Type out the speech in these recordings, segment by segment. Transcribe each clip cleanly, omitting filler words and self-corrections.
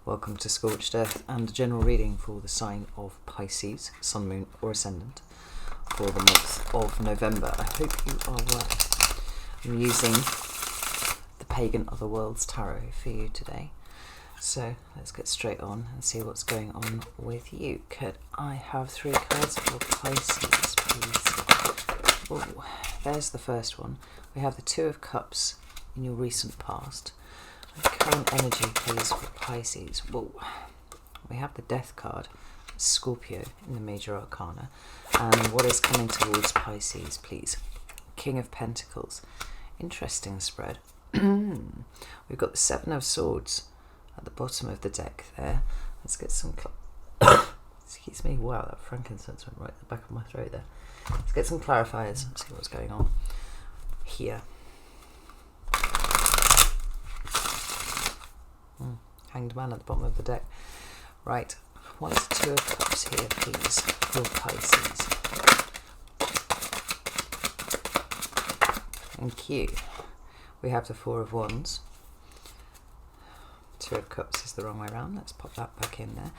Welcome to Scorched Earth and a general reading for the sign of Pisces, Sun, Moon or Ascendant for the month of November. I hope you are well. I'm using the Pagan Other Worlds Tarot for you today. So let's get straight on and see what's going on with you. Could I have 3 cards for Pisces, please? Oh, there's the first one. We have the 2 of Cups in your recent past. Current energy, please, for Pisces. Whoa. We have the Death card, Scorpio in the Major Arcana. And what is coming towards Pisces, please? King of Pentacles. Interesting spread. We've got the 7 of Swords at the bottom of the deck there. Let's get some... Excuse me. Wow, that frankincense went right at the back of my throat there. Let's get some clarifiers and see what's going on here. Hanged Man at the bottom of the deck. Right, what is the 2 of Cups here, please, for Pisces? Thank you. We have the 4 of Wands. 2 of Cups is the wrong way around. Let's pop that back in there.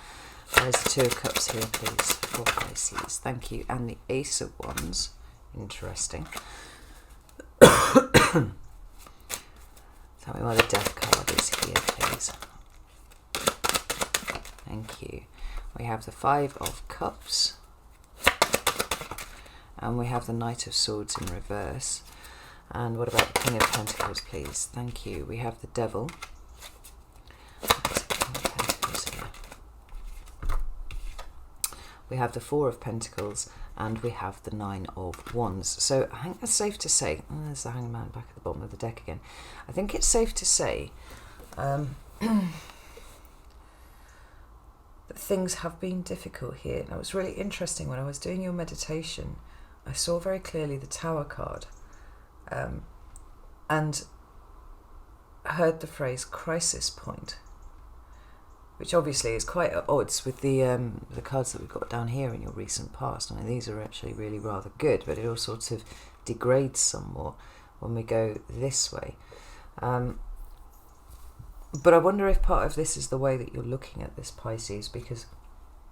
There's the 2 of Cups here, please, for Pisces. Thank you. And the Ace of Wands. Interesting. Tell me why the Death card is here, please. Thank you. We have the 5 of Cups. And we have the Knight of Swords in reverse. And what about the King of Pentacles, please? Thank you. We have the Devil. Where's the King of Pentacles here? We have the 4 of Pentacles. And we have the 9 of Wands. So I think it's safe to say... Oh, there's the Hangman back at the bottom of the deck again. I think it's safe to say... that things have been difficult here. Now, it's really interesting. When I was doing your meditation, I saw very clearly the Tower card, and heard the phrase crisis point, which obviously is quite at odds with the cards that we've got down here in your recent past. I mean, these are actually really rather good, but it all sort of degrades some more when we go this way. But I wonder if part of this is the way that you're looking at this, Pisces, because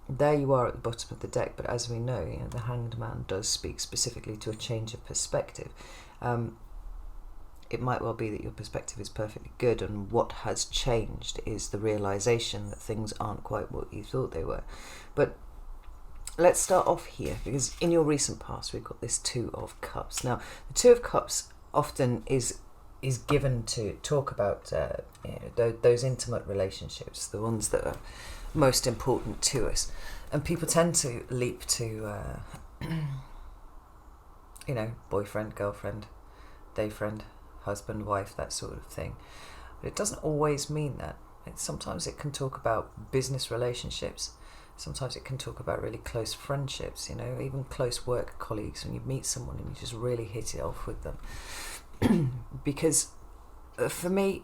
there you are at the bottom of the deck, but as we know, the Hanged Man does speak specifically to a change of perspective. It might well be that your perspective is perfectly good, and what has changed is the realization that things aren't quite what you thought they were. But let's start off here, because in your recent past we've got this 2 of Cups. Now, the 2 of Cups often is given to talk about those intimate relationships, the ones that are most important to us. And people tend to leap to, boyfriend, girlfriend, day friend, husband, wife, that sort of thing. But it doesn't always mean that. Sometimes it can talk about business relationships. Sometimes it can talk about really close friendships, even close work colleagues, when you meet someone and you just really hit it off with them. Because for me,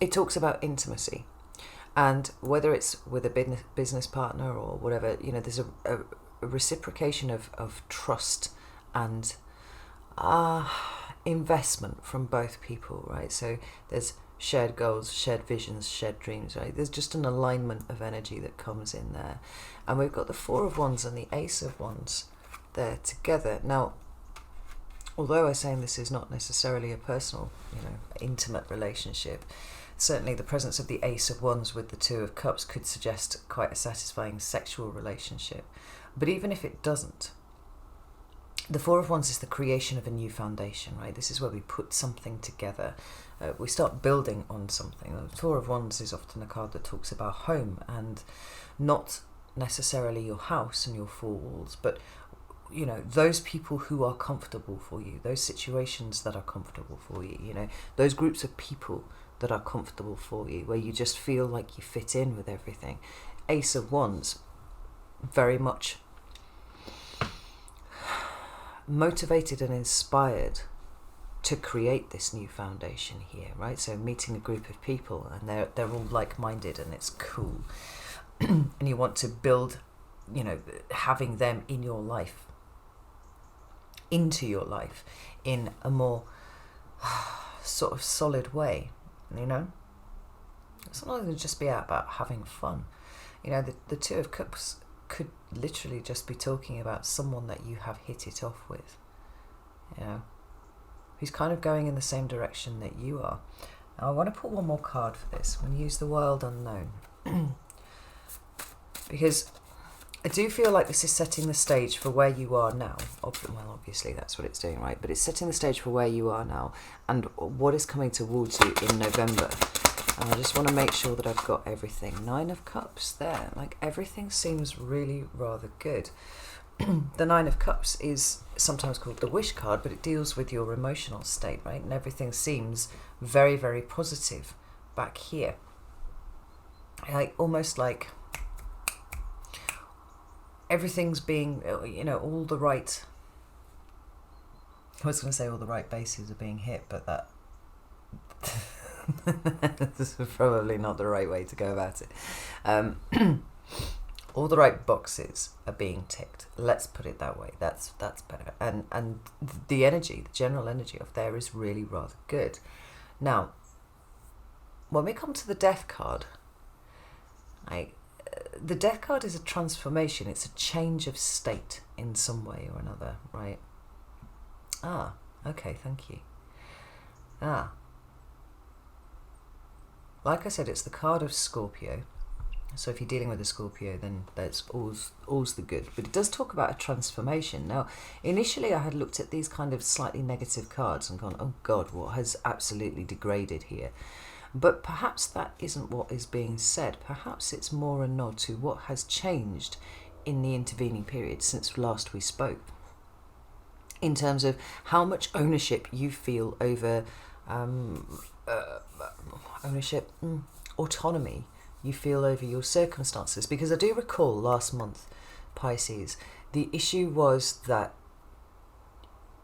it talks about intimacy, and whether it's with a business partner or whatever, there's a reciprocation of trust and investment from both people, right? So there's shared goals, shared visions, shared dreams, right? There's just an alignment of energy that comes in there. And we've got the 4 of Wands and the Ace of Wands there together. Now, although I'm saying this is not necessarily a personal, intimate relationship, certainly the presence of the Ace of Wands with the 2 of Cups could suggest quite a satisfying sexual relationship. But even if it doesn't, the 4 of Wands is the creation of a new foundation, right? This is where we put something together. We start building on something. The 4 of Wands is often a card that talks about home, and not necessarily your house and your 4 walls, but those people who are comfortable for you, those situations that are comfortable for you, those groups of people that are comfortable for you, where you just feel like you fit in with everything. Ace of Wands, very much motivated and inspired to create this new foundation here, right? So meeting a group of people, and they're all like-minded, and it's cool. And you want to build, having them in your life, into your life in a more sort of solid way, Sometimes it'll just be about having fun. You know, the Two of Cups could literally just be talking about someone that you have hit it off with, you know, who's kind of going in the same direction that you are. Now, I want to put one more card for this. I'm going to use the Wild Unknown. Because I do feel like this is setting the stage for where you are now. Well, obviously that's what it's doing, right? But it's setting the stage for where you are now and what is coming towards you in November. And I just want to make sure that I've got everything. 9 of Cups there. Like, everything seems really rather good. The 9 of Cups is sometimes called the wish card, but it deals with your emotional state, right? And everything seems very, very positive back here. Like, almost like everything's being, you know, all the right... I was going to say all the right bases are being hit, but that... this is probably not the right way to go about it. All the right boxes are being ticked. Let's put it that way. That's better. And the energy, the general energy of there is really rather good. Now, when we come to the Death card, the Death card is a transformation. It's a change of state in some way or another, right? Ah, okay, thank you. Ah. Like I said, it's the card of Scorpio. So if you're dealing with a Scorpio, then that's all's the good. But it does talk about a transformation. Now, initially I had looked at these kind of slightly negative cards and gone, oh God, what has absolutely degraded here? But perhaps that isn't what is being said. Perhaps it's more a nod to what has changed in the intervening period since last we spoke. In terms of how much ownership you feel over autonomy you feel over your circumstances. Because I do recall last month, Pisces, the issue was that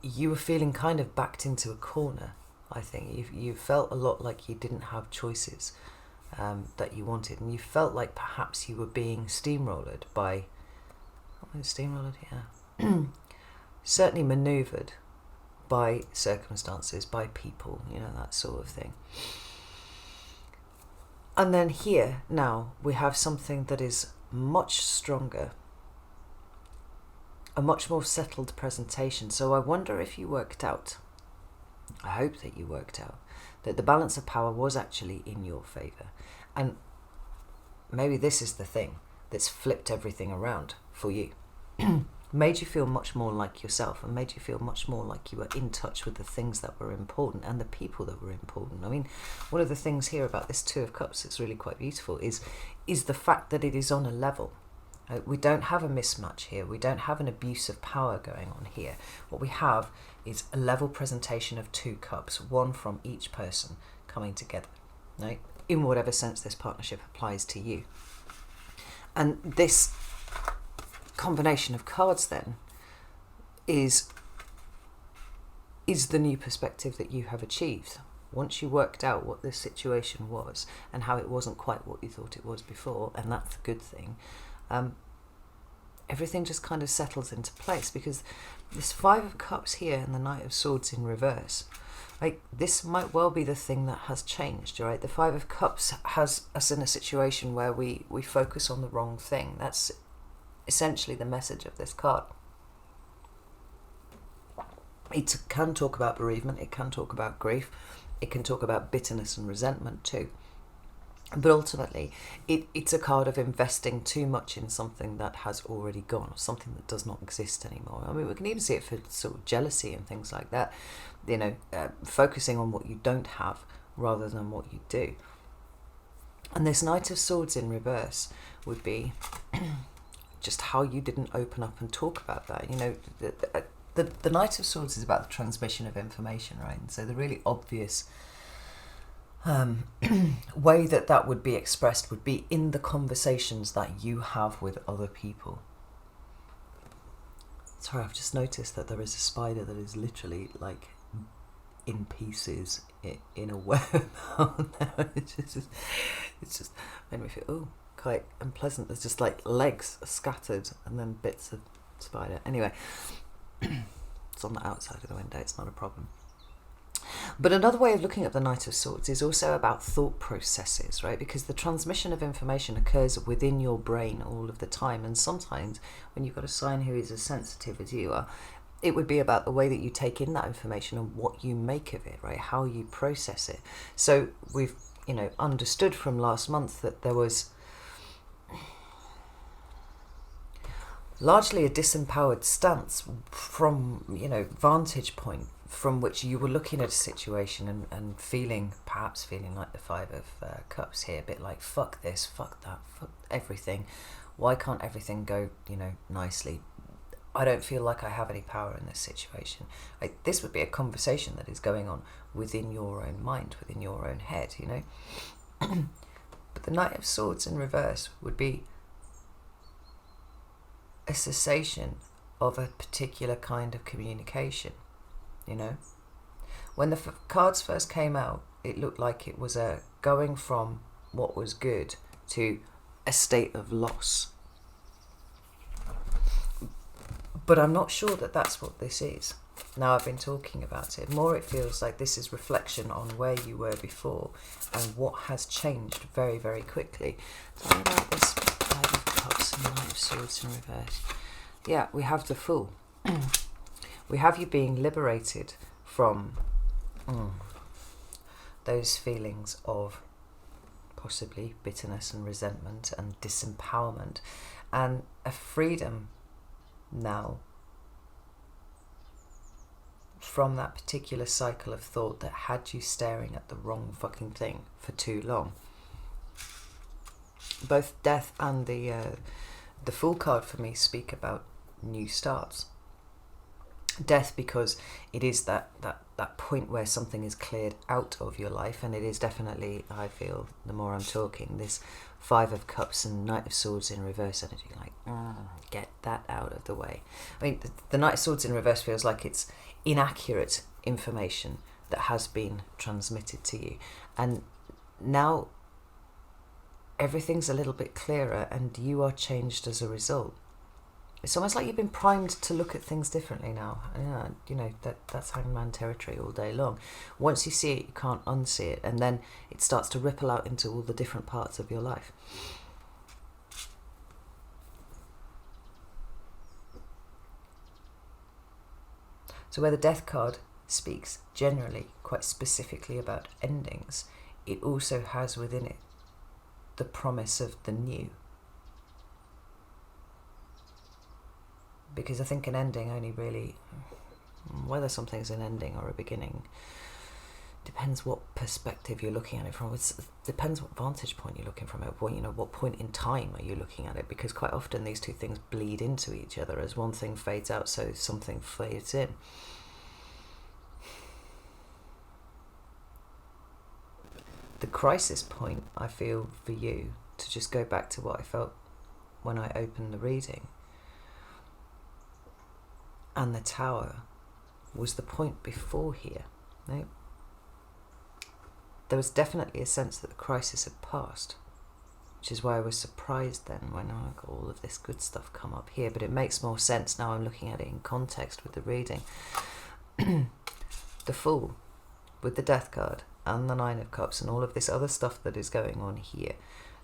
you were feeling kind of backed into a corner. I think you felt a lot like you didn't have choices that you wanted, and you felt like perhaps you were being steamrolled by certainly maneuvered by circumstances, by people, you know, that sort of thing. And then here, now, we have something that is much stronger, a much more settled presentation. So I wonder if you worked out, I hope that you worked out, that the balance of power was actually in your favour. And maybe this is the thing that's flipped everything around for you. Made you feel much more like yourself, and made you feel much more like you were in touch with the things that were important and the people that were important. I mean, one of the things here about this Two of Cups that's really quite beautiful is the fact that it is on a level. We don't have a mismatch here. We don't have an abuse of power going on here. What we have is a level presentation of 2 cups, one from each person coming together, right? In whatever sense this partnership applies to you. And this combination of cards then is the new perspective that you have achieved once you worked out what this situation was and how it wasn't quite what you thought it was before, and that's a good thing. Everything just kind of settles into place, because this 5 of Cups here and the Knight of Swords in reverse, like, this might well be the thing that has changed, right? The 5 of Cups has us in a situation where we focus on the wrong thing. That's essentially the message of this card. It can talk about bereavement, it can talk about grief, it can talk about bitterness and resentment too. But ultimately, it's a card of investing too much in something that has already gone, or something that does not exist anymore. I mean, we can even see it for sort of jealousy and things like that. You know, focusing on what you don't have rather than what you do. And this Knight of Swords in reverse would be just how you didn't open up and talk about that. You know, the Knight of Swords is about the transmission of information, right? And so the really obvious way that would be expressed would be in the conversations that you have with other people. Sorry, I've just noticed that there is a spider that is literally like in pieces in a web out there. It's just made me feel quite unpleasant. There's just like legs scattered and then bits of spider. Anyway, it's on the outside of the window, it's not a problem. But another way of looking at the Knight of Swords is also about thought processes, right? Because the transmission of information occurs within your brain all of the time. And sometimes when you've got a sign who is as sensitive as you are, it would be about the way that you take in that information and what you make of it, right? How you process it. So we've, understood from last month that there was largely a disempowered stance from, vantage point from which you were looking at a situation and perhaps feeling like the Five of Cups here, a bit like, fuck this, fuck that, fuck everything. Why can't everything go, nicely? I don't feel like I have any power in this situation. This would be a conversation that is going on within your own mind, within your own head, But the Knight of Swords in reverse would be a cessation of a particular kind of communication. When the cards first came out, it looked like it was a going from what was good to a state of loss. But I'm not sure that that's what this is. Now I've been talking about it, more it feels like this is reflection on where you were before and what has changed very, very quickly. Tell me about this Five of Cups and Knight of Swords in reverse. Yeah, we have the Fool. We have you being liberated from those feelings of possibly bitterness and resentment and disempowerment, and a freedom now from that particular cycle of thought that had you staring at the wrong fucking thing for too long. Both Death and the Fool card for me speak about new starts. Death because it is that point where something is cleared out of your life, and it is definitely, I feel, the more I'm talking, this Five of Cups and Knight of Swords in reverse energy, like, get that out of the way. I mean, the Knight of Swords in reverse feels like it's inaccurate information that has been transmitted to you, and now everything's a little bit clearer and you are changed as a result. It's almost like you've been primed to look at things differently now. That's Hangman territory all day long. Once you see it, you can't unsee it, and then it starts to ripple out into all the different parts of your life. So where the Death card speaks generally quite specifically about endings, it also has within it the promise of the new. Because I think an ending only really, whether something's an ending or a beginning, depends what perspective you're looking at it from. It depends what vantage point you're looking from it. What point in time are you looking at it? Because quite often these two things bleed into each other. As one thing fades out, so something fades in. The crisis point, I feel, for you, to just go back to what I felt when I opened the reading, and the Tower was the point before here. Right? There was definitely a sense that the crisis had passed, which is why I was surprised then when I got all of this good stuff come up here. But it makes more sense now I'm looking at it in context with the reading. The Fool with the Death card and the Nine of Cups and all of this other stuff that is going on here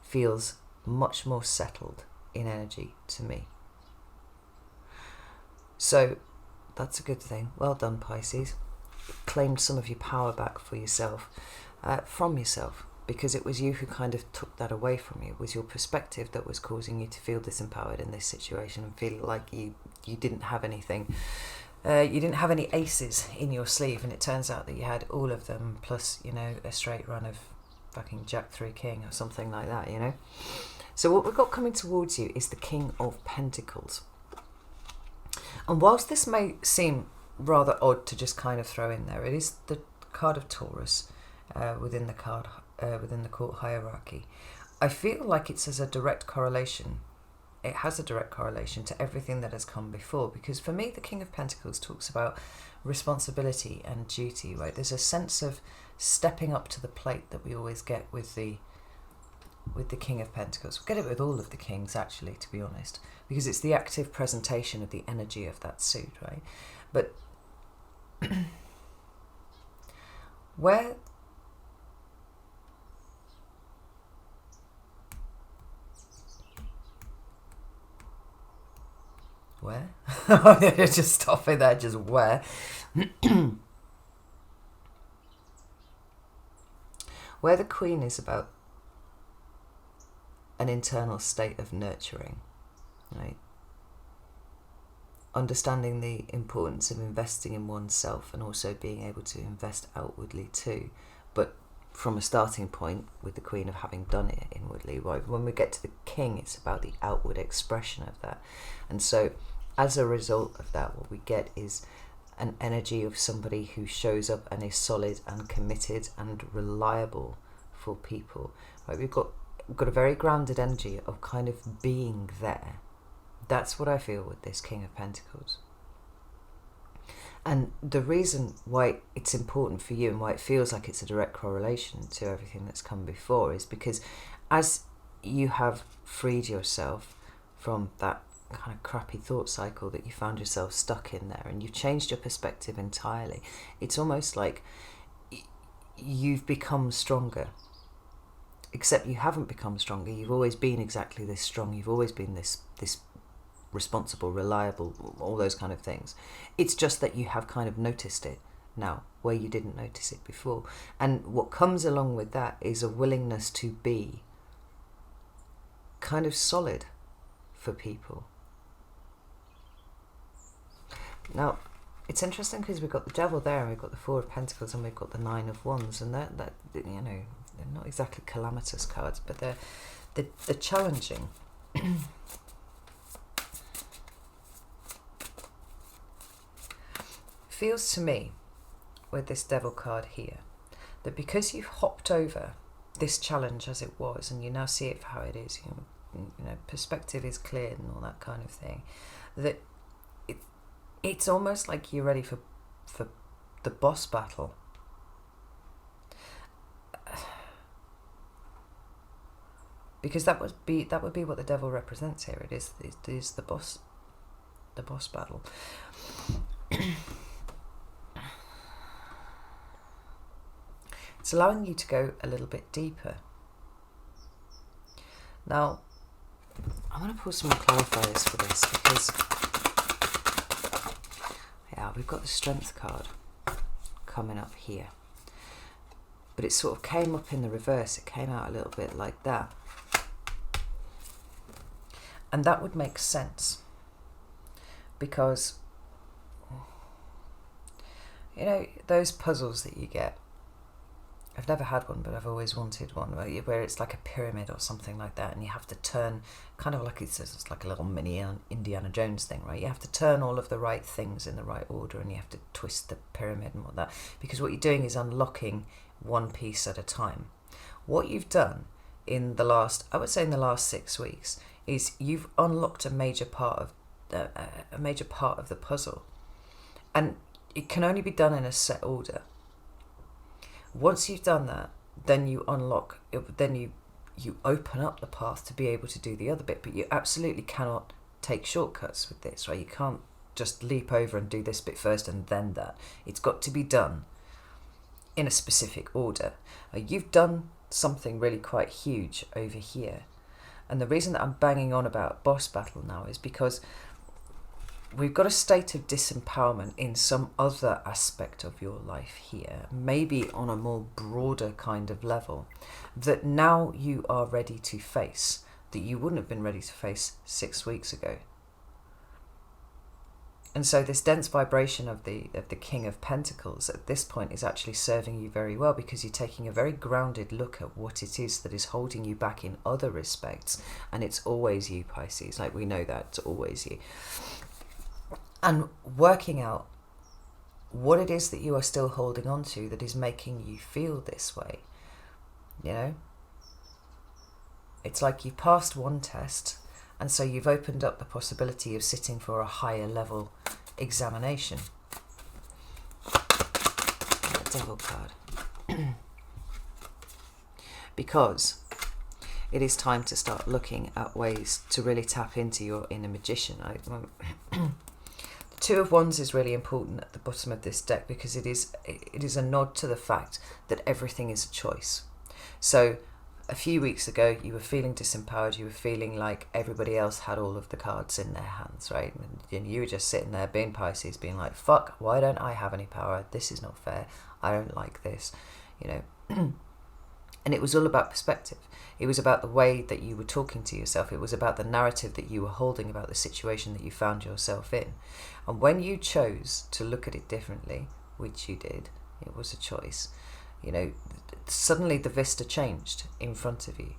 feels much more settled in energy to me. So that's a good thing. Well done, Pisces. Claimed some of your power back for yourself, from yourself, because it was you who kind of took that away from you. It was your perspective that was causing you to feel disempowered in this situation and feel like you didn't have anything. You didn't have any aces in your sleeve, and it turns out that you had all of them, plus, a straight run of fucking Jack 3 King or something like that, So what we've got coming towards you is the King of Pentacles. And whilst this may seem rather odd to just kind of throw in there, it is the card of Taurus within the court hierarchy. I feel like it's as a direct correlation. It has a direct correlation to everything that has come before, because for me the King of Pentacles talks about responsibility and duty, right? There's a sense of stepping up to the plate that we always get with the King of Pentacles. We get it with all of the kings, actually, to be honest, because it's the active presentation of the energy of that suit, right? But Where just stop it there, just where where the Queen is about an internal state of nurturing, right? Understanding the importance of investing in oneself and also being able to invest outwardly too, but from a starting point with the Queen of having done it inwardly, right? When we get to the King, it's about the outward expression of that. And so as a result of that, what we get is an energy of somebody who shows up and is solid and committed and reliable for people, right? We've got a very grounded energy of kind of being there. That's what I feel with this King of Pentacles. And the reason why it's important for you and why it feels like it's a direct correlation to everything that's come before is because as you have freed yourself from that kind of crappy thought cycle that you found yourself stuck in there, and you've changed your perspective entirely, it's almost like you've become stronger. Except you haven't become stronger. You've always been exactly this strong. You've always been this responsible, reliable, all those kind of things. It's just that you have kind of noticed it now where you didn't notice it before. And what comes along with that is a willingness to be kind of solid for people. Now, it's interesting because we've got the Devil there, and we've got the Four of Pentacles, and we've got the Nine of Wands, and that you know, they're not exactly calamitous cards, but they're challenging. Feels to me with this Devil card here that because you've hopped over this challenge as it was, and you now see it for how it is, you know, perspective is clear and all that kind of thing, that it's almost like you're ready for the boss battle. Because that would be what the Devil represents here. It is the boss battle. It's allowing you to go a little bit deeper. Now, I'm going to pull some more clarifiers for this because, yeah, we've got the Strength card coming up here. But it sort of came up in the reverse. It came out a little bit like that. And that would make sense because, you know, those puzzles that you get, I've never had one, but I've always wanted one, where it's like a pyramid or something like that, and you have to turn, kind of like it's like a little mini Indiana Jones thing, right? You have to turn all of the right things in the right order, and you have to twist the pyramid and all that, because what you're doing is unlocking one piece at a time. What you've done in the last 6 weeks, is you've unlocked a major part of the puzzle, and it can only be done in a set order. Once you've done that, then you unlock it, then you open up the path to be able to do the other bit. But you absolutely cannot take shortcuts with this, right? You can't just leap over and do this bit first and then that. It's got to be done in a specific order. You've done something really quite huge over here. And the reason that I'm banging on about boss battle now is because we've got a state of disempowerment in some other aspect of your life here, maybe on a more broader kind of level, that now you are ready to face, that you wouldn't have been ready to face 6 weeks ago. And so this dense vibration of the King of Pentacles at this point is actually serving you very well, because you're taking a very grounded look at what it is that is holding you back in other respects. And it's always you, Pisces. Like, we know that it's always you. And working out what it is that you are still holding on to that is making you feel this way. You know? It's like you passed one test, and so you've opened up the possibility of sitting for a higher level examination. The Devil card. Because it is time to start looking at ways to really tap into your inner magician. The Two of Wands is really important at the bottom of this deck because it is a nod to the fact that everything is a choice. So a few weeks ago, you were feeling disempowered. You were feeling like everybody else had all of the cards in their hands, right? And you were just sitting there being Pisces, being like, fuck, why don't I have any power? This is not fair. I don't like this, you know. And it was all about perspective. It was about the way that you were talking to yourself. It was about the narrative that you were holding about the situation that you found yourself in. And when you chose to look at it differently, which you did, it was a choice, you know, suddenly the vista changed in front of you.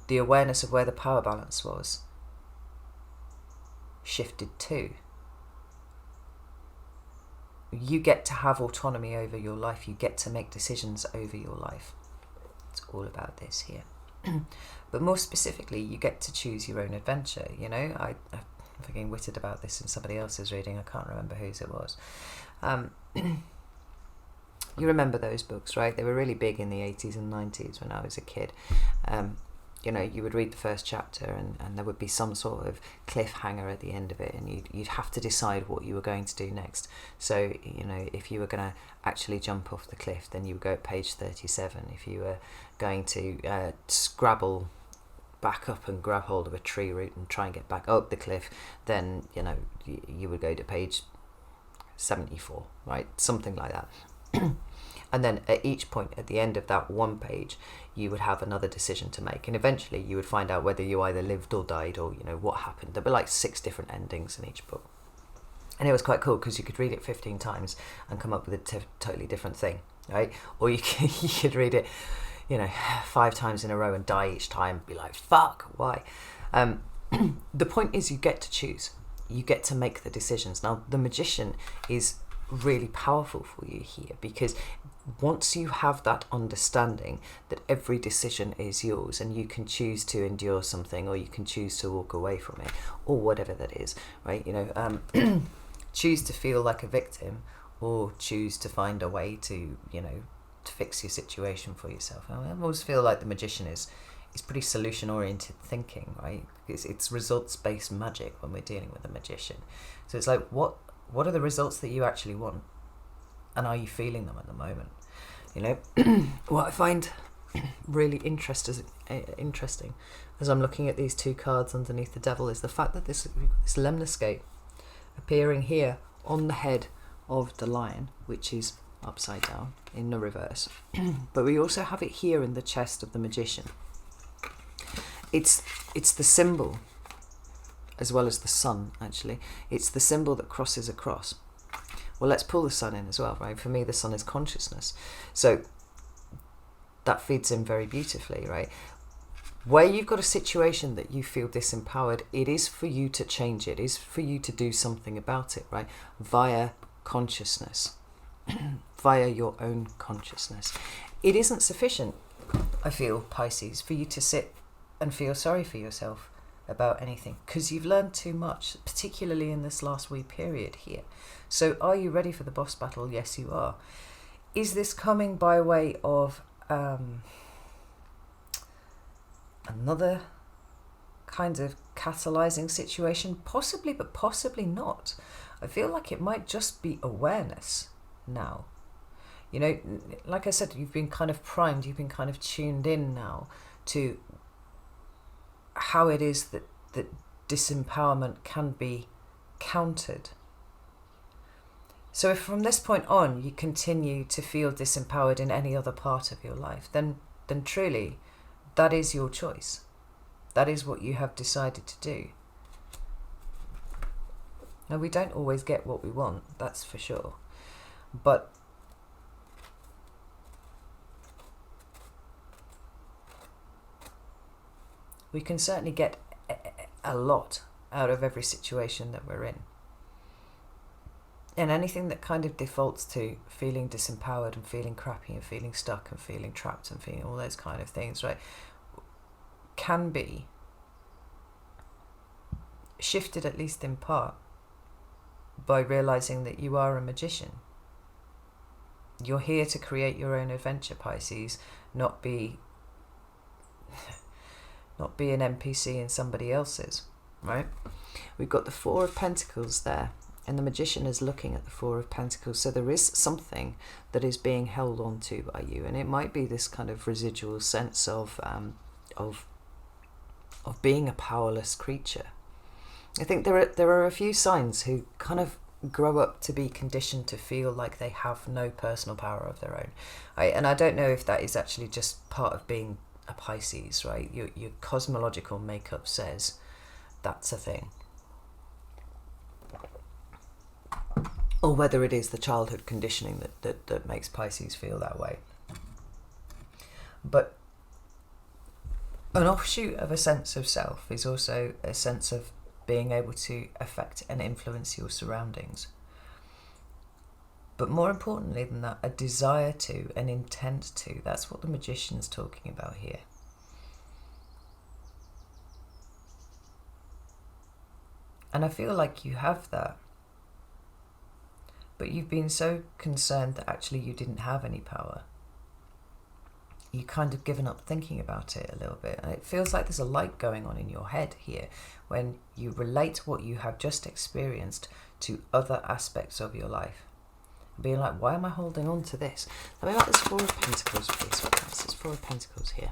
The awareness of where the power balance was shifted too. You get to have autonomy over your life. You get to make decisions over your life. It's all about this here. But more specifically, you get to choose your own adventure. You know, I'm getting witted about this in somebody else's reading. I can't remember whose it was. You remember those books, right? They were really big in the 80s and 90s when I was a kid. You know, you would read the first chapter and there would be some sort of cliffhanger at the end of it, and you'd have to decide what you were going to do next. So, you know, if you were going to actually jump off the cliff, then you would go at page 37. If you were going to scrabble back up and grab hold of a tree root and try and get back up the cliff, then, you know, you would go to page 74, right? Something like that. And then at each point at the end of that one page, you would have another decision to make, and eventually you would find out whether you either lived or died, or, you know, what happened. There were like 6 different endings in each book, and it was quite cool because you could read it 15 times and come up with a totally different thing, right? Or you could read it, you know, 5 times in a row and die each time, be like, fuck, why? The point is, you get to choose, you get to make the decisions. Now the Magician is really powerful for you here, because once you have that understanding that every decision is yours, and you can choose to endure something, or you can choose to walk away from it, or whatever that is, right? You know, choose to feel like a victim, or choose to find a way to, you know, to fix your situation for yourself. I always feel like the Magician is pretty solution oriented thinking, right? It's results based magic when we're dealing with a magician. So it's like, what are the results that you actually want, and are you feeling them at the moment? You know, what I find really interesting as I'm looking at these 2 cards underneath the Devil is the fact that this lemniscate appearing here on the head of the lion, which is upside down in the reverse. But we also have it here in the chest of the Magician. It's the symbol, as well as the sun, actually. It's the symbol that crosses across. Well, let's pull the sun in as well, right? For me, the sun is consciousness. So that feeds in very beautifully, right? Where you've got a situation that you feel disempowered, it is for you to change it. It is for you to do something about it, right? Via consciousness. Via your own consciousness. It isn't sufficient, I feel, Pisces, for you to sit and feel sorry for yourself about anything, because you've learned too much, particularly in this last wee period here. So are you ready for the boss battle? Yes, you are. Is this coming by way of another kind of catalyzing situation? Possibly, but possibly not. I feel like it might just be awareness now. You know, like I said, you've been kind of primed, you've been kind of tuned in now to how it is that disempowerment can be countered. So if from this point on you continue to feel disempowered in any other part of your life, then truly that is your choice. That is what you have decided to do. Now, we don't always get what we want, that's for sure. But we can certainly get a lot out of every situation that we're in. And anything that kind of defaults to feeling disempowered and feeling crappy and feeling stuck and feeling trapped and feeling all those kind of things, right, can be shifted, at least in part, by realizing that you are a magician. You're here to create your own adventure, Pisces, not be an NPC in somebody else's, right? We've got the Four of Pentacles there, and the Magician is looking at the Four of Pentacles. So there is something that is being held on to by you, and it might be this kind of residual sense of being a powerless creature. I think there are a few signs who kind of grow up to be conditioned to feel like they have no personal power of their own. Right? And I don't know if that is actually just part of being a Pisces, right? Your cosmological makeup says that's a thing. Or whether it is the childhood conditioning that makes Pisces feel that way. But an offshoot of a sense of self is also a sense of being able to affect and influence your surroundings. But more importantly than that, a desire to, an intent to. That's what the Magician's talking about here. And I feel like you have that. But you've been so concerned that actually you didn't have any power. You kind of given up thinking about it a little bit. And it feels like there's a light going on in your head here when you relate what you have just experienced to other aspects of your life. Being like, why am I holding on to this? Let me like this Four of Pentacles, please. What else is Four of Pentacles here?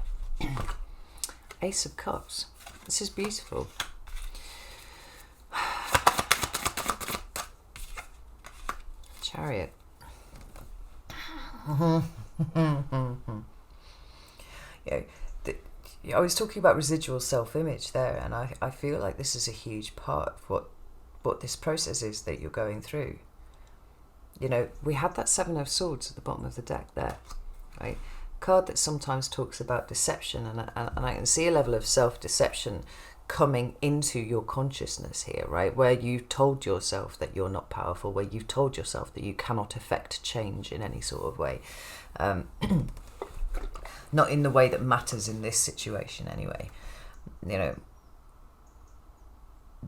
Ace of Cups. This is beautiful. Chariot. I was talking about residual self-image there, and I feel like this is a huge part of what this process is that you're going through. You know, we had that Seven of Swords at the bottom of the deck there, right? Card that sometimes talks about deception, and I can see a level of self-deception coming into your consciousness here, right? Where you've told yourself that you're not powerful, where you've told yourself that you cannot affect change in any sort of way. Not in the way that matters in this situation anyway. You know,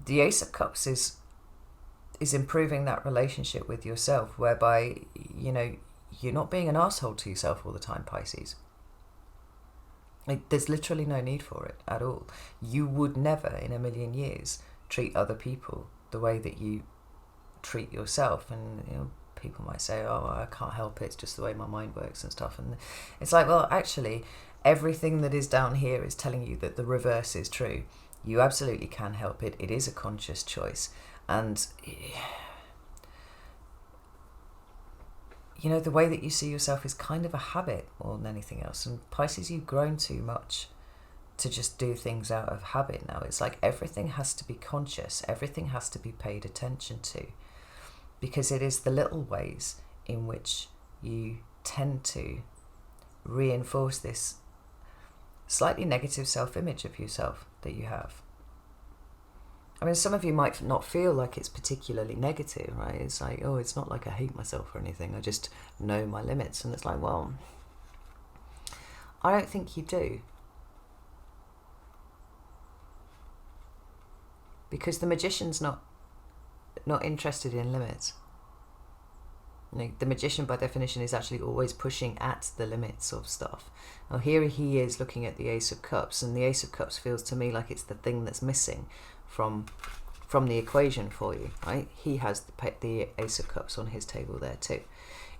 the Ace of Cups is improving that relationship with yourself, whereby, you know, you're not being an asshole to yourself all the time, Pisces. Like, there's literally no need for it at all. You would never in a million years treat other people the way that you treat yourself. And, you know, people might say, oh, I can't help it, it's just the way my mind works and stuff. And it's like, well, actually, everything that is down here is telling you that the reverse is true. You absolutely can help it. It is a conscious choice. And, you know, the way that you see yourself is kind of a habit more than anything else. And Pisces, you've grown too much to just do things out of habit now. It's like everything has to be conscious. Everything has to be paid attention to. Because it is the little ways in which you tend to reinforce this slightly negative self-image of yourself that you have. I mean, some of you might not feel like it's particularly negative, right? It's like, oh, it's not like I hate myself or anything. I just know my limits. And it's like, well, I don't think you do. Because the Magician's not interested in limits. You know, the Magician, by definition, is actually always pushing at the limits of stuff. Now, here he is looking at the Ace of Cups, and the Ace of Cups feels to me like it's the thing that's missing from the equation for you, right? He has the Ace of Cups on his table there too.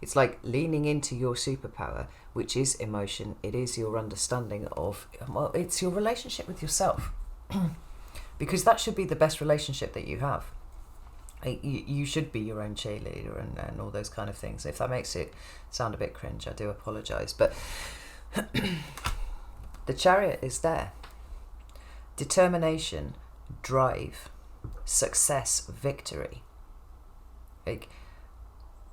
It's like leaning into your superpower, which is emotion. It is your understanding of, well, it's your relationship with yourself. Because that should be the best relationship that you have. You should be your own cheerleader and all those kind of things. If that makes it sound a bit cringe, I do apologise. But the Chariot is there. Determination, drive, success, victory. Like,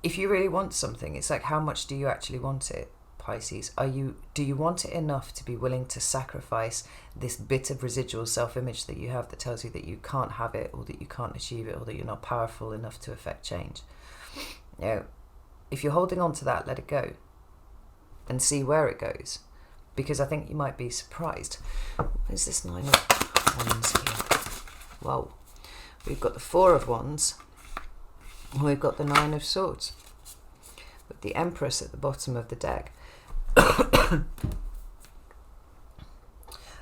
if you really want something, it's like, how much do you actually want it, Pisces? Do you want it enough to be willing to sacrifice this bit of residual self-image that you have that tells you that you can't have it, or that you can't achieve it, or that you're not powerful enough to affect change? You know, if you're holding on to that, let it go and see where it goes, because I think you might be surprised. Where's this Nine of Wands here? Whoa, we've got the Four of Wands, and we've got the Nine of Swords with the Empress at the bottom of the deck.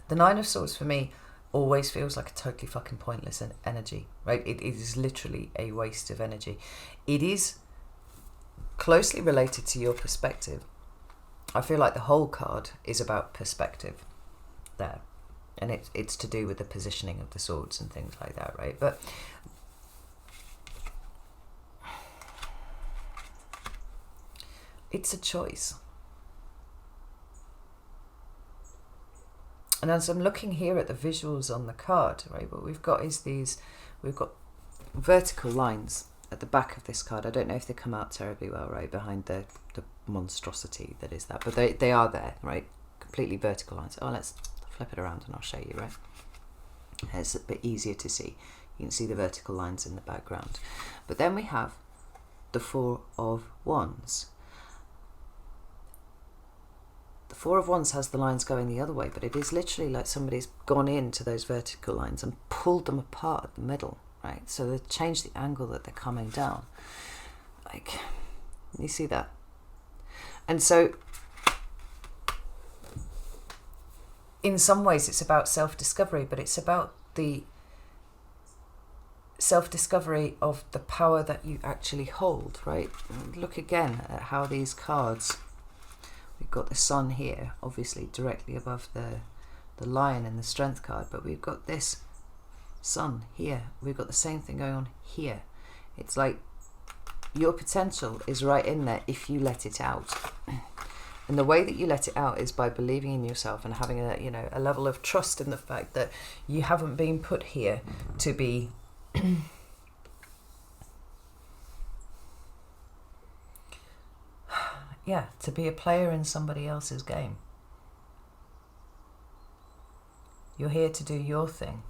The Nine of Swords for me always feels like a totally fucking pointless energy, right? It is literally a waste of energy. It is closely related to your perspective. I feel like the whole card is about perspective there, and it's to do with the positioning of the swords and things like that, right? But it's a choice. And as I'm looking here at the visuals on the card, right, what we've got is we've got vertical lines at the back of this card. I don't know if they come out terribly well, right, behind the monstrosity that is that, but they are there, right, completely vertical lines. Oh, let's flip it around and I'll show you, right. It's a bit easier to see. You can see the vertical lines in the background. But then we have the Four of Wands. The Four of Wands has the lines going the other way, but it is literally like somebody's gone into those vertical lines and pulled them apart at the middle, right? So they've changed the angle that they're coming down. Like, you see that? And so, in some ways, it's about self-discovery, but it's about the self-discovery of the power that you actually hold, right? Look again at how these cards... We've got the Sun here, obviously directly above the Lion in the Strength card, but we've got this Sun here. We've got the same thing going on here. It's like your potential is right in there if you let it out. And the way that you let it out is by believing in yourself and having a level of trust in the fact that you haven't been put here to be to be a player in somebody else's game. You're here to do your thing.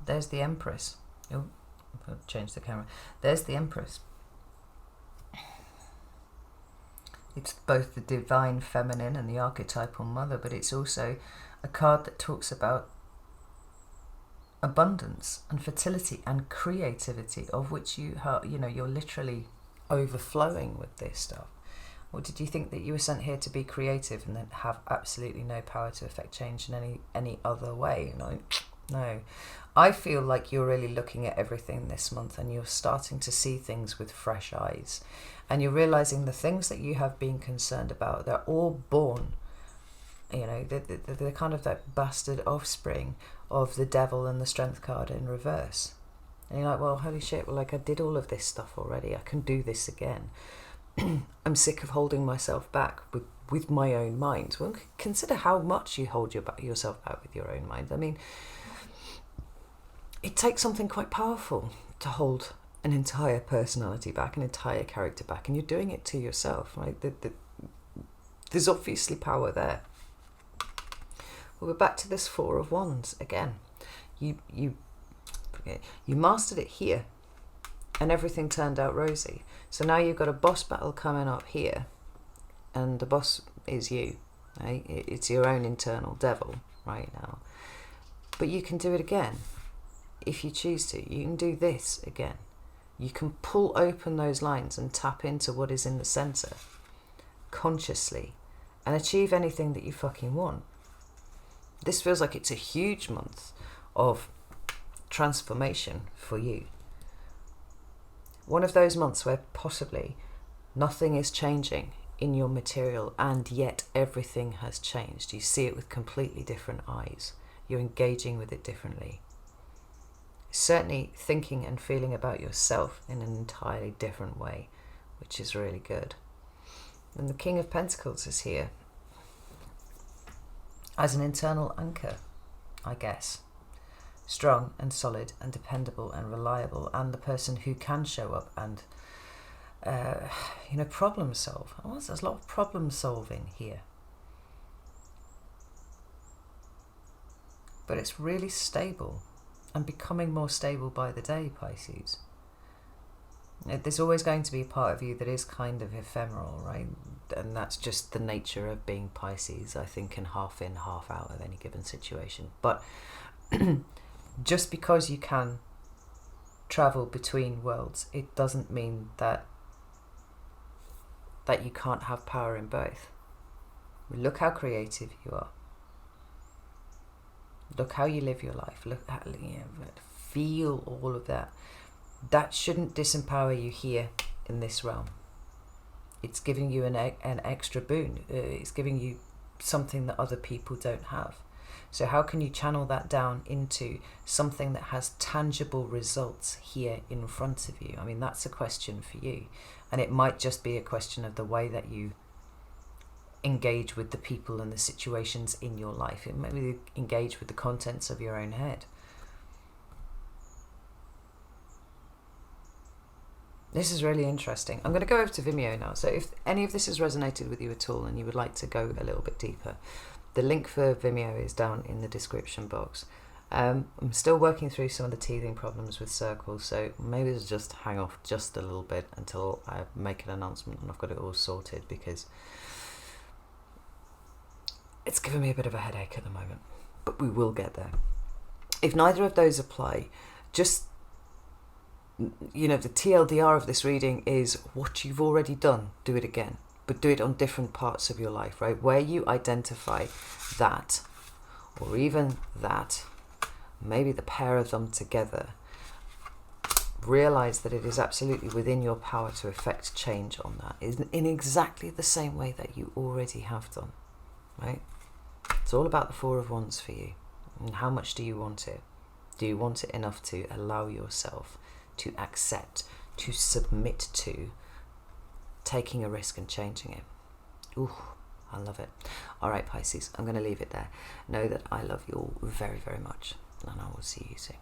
There's the Empress. Oh, I'll change the camera. There's the Empress. It's both the divine feminine and the archetypal mother, but it's also a card that talks about abundance and fertility and creativity, of which you're literally overflowing with this stuff. Or did you think that you were sent here to be creative and then have absolutely no power to affect change in any other way? No. I feel like you're really looking at everything this month and you're starting to see things with fresh eyes. And you're realizing the things that you have been concerned about, they're all born, they're kind of that bastard offspring of the Devil and the Strength card in reverse. And you're like, well, holy shit, I did all of this stuff already. I can do this again. I'm sick of holding myself back with my own mind. Well, consider how much you hold yourself back with your own mind. I mean, it takes something quite powerful to hold an entire personality back, an entire character back, and you're doing it to yourself, right? There's obviously power there. Well, we're back to this Four of Wands again. You mastered it here, and everything turned out rosy. So now you've got a boss battle coming up here, and the boss is you, right? It's your own internal devil right now. But you can do it again if you choose to. You can do this again. You can pull open those lines and tap into what is in the center consciously and achieve anything that you fucking want. This feels like it's a huge month of transformation for you. One of those months where possibly nothing is changing in your material and yet everything has changed. You see it with completely different eyes. You're engaging with it differently. Certainly thinking and feeling about yourself in an entirely different way, which is really good. And the King of Pentacles is here as an internal anchor, I guess. Strong and solid and dependable and reliable, and the person who can show up and problem solve. Oh, there's a lot of problem solving here. But it's really stable and becoming more stable by the day, Pisces. There's always going to be a part of you that is kind of ephemeral, right? And that's just the nature of being Pisces, I think, and half in, half out of any given situation. But just because you can travel between worlds, it doesn't mean that you can't have power in both. Look how creative you are. Look how you live your life. Look at, feel all of that. That shouldn't disempower you here in this realm. It's giving you an extra boon. It's giving you something that other people don't have. So how can you channel that down into something that has tangible results here in front of you? I mean, that's a question for you. And it might just be a question of the way that you engage with the people and the situations in your life. It might be engage with the contents of your own head. This is really interesting. I'm going to go over to Vimeo now. So if any of this has resonated with you at all and you would like to go a little bit deeper, the link for Vimeo is down in the description box. I'm still working through some of the teething problems with circles, so maybe just hang off just a little bit until I make an announcement and I've got it all sorted, because it's giving me a bit of a headache at the moment, but we will get there. If neither of those apply, just, the TLDR of this reading is what you've already done, do it again. But do it on different parts of your life, right? Where you identify that, or even that, maybe the pair of them together, realize that it is absolutely within your power to effect change on that, in exactly the same way that you already have done, right? It's all about the Four of Wands for you. And how much do you want it? Do you want it enough to allow yourself to accept, to submit to taking a risk and changing it? Ooh, I love it. All right, Pisces, I'm going to leave it there. Know that I love you all very, very much, and I will see you soon.